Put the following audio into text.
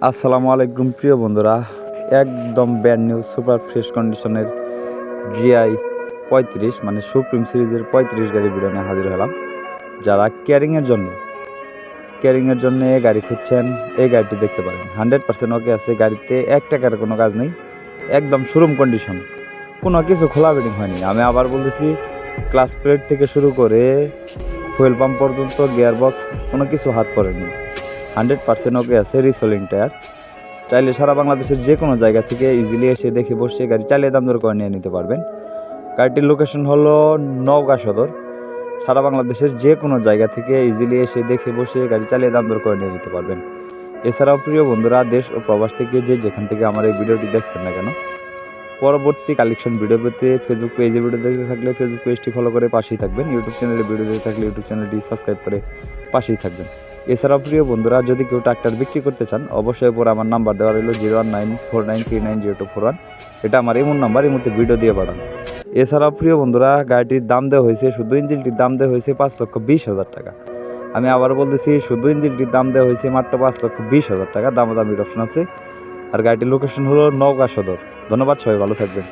আসসালামু আলাইকুম প্রিয় বন্ধুরা, একদম ব্র্যান্ড নিউ সুপার ফ্রেশ কন্ডিশনের জিআই 35 মানে সুপ্রিম সিরিজের 35 গাড়ি ভিডিও নিয়ে হাজির হলাম। যারা কেয়ারিংয়ের জন্য এই গাড়ি খুঁজছেন, এই গাড়িটি দেখতে পারেন। 100% ওকে আছে, গাড়িতে 1 টাকার কোনো কাজ নেই, একদম শোরুম কন্ডিশন, কোনো কিছু খোলা বেডিং হয়নি। আমি আবার বলতেছি, ক্লাস প্লেট থেকে শুরু করে ফুয়েল পাম্প পর্যন্ত গিয়ার বক্স কোনো কিছু হাত পড়েনি। 100% ওকে আছে, রিসোলিং টায়ার। চাইলে সারা বাংলাদেশের যে কোনো জায়গা থেকে ইজিলি এসে দেখে বসে গাড়ি চালিয়ে দাম দর করে নিয়ে নিতে পারবেন। গাড়িটির লোকেশন হলো নওগাঁ সদর। সারা বাংলাদেশের যে কোনো জায়গা থেকে ইজিলি এসে দেখে বসে গাড়ি চালিয়ে দাম দর করে নিয়ে নিতে পারবেন। এছাড়াও প্রিয় বন্ধুরা, দেশ ও প্রবাস থেকে যেখান থেকে আমার এই ভিডিওটি দেখছেন না কেন, পরবর্তী কালেকশন ভিডিও পেতে ফেসবুক পেজে ভিডিও দেখতে থাকলে ফেসবুক পেজটি ফলো করে পাশেই থাকবেন। ইউটিউব চ্যানেলে ভিডিও দেখতে থাকলে ইউটিউব চ্যানেলটি সাবস্ক্রাইব করে পাশেই থাকবেন। এছাড়াও প্রিয় বন্ধুরা, যদি কেউ ট্রাক্টর বিক্রি করতে চান, অবশ্যই পরে আমার নাম্বার দেওয়া রইল 01949390241। এটা আমার এমন নাম্বার, এই মুহূর্তে ভিডিও দিয়ে পাঠান। এছাড়াও প্রিয় বন্ধুরা, গাড়িটির দাম দেওয়া হয়েছে, শুধু ইঞ্জিনটির দাম দেওয়া হয়েছে 5,20,000 টাকা। আমি আবার বলতেছি, শুধু ইঞ্জিনটির দাম দেওয়া হয়েছে মাত্র 5,20,000 টাকা। দামাদামির অপশন আছে। আর গাড়িটির লোকেশন হলো নওগাঁ সদর। ধন্যবাদ, সবাই ভালো থাকবেন।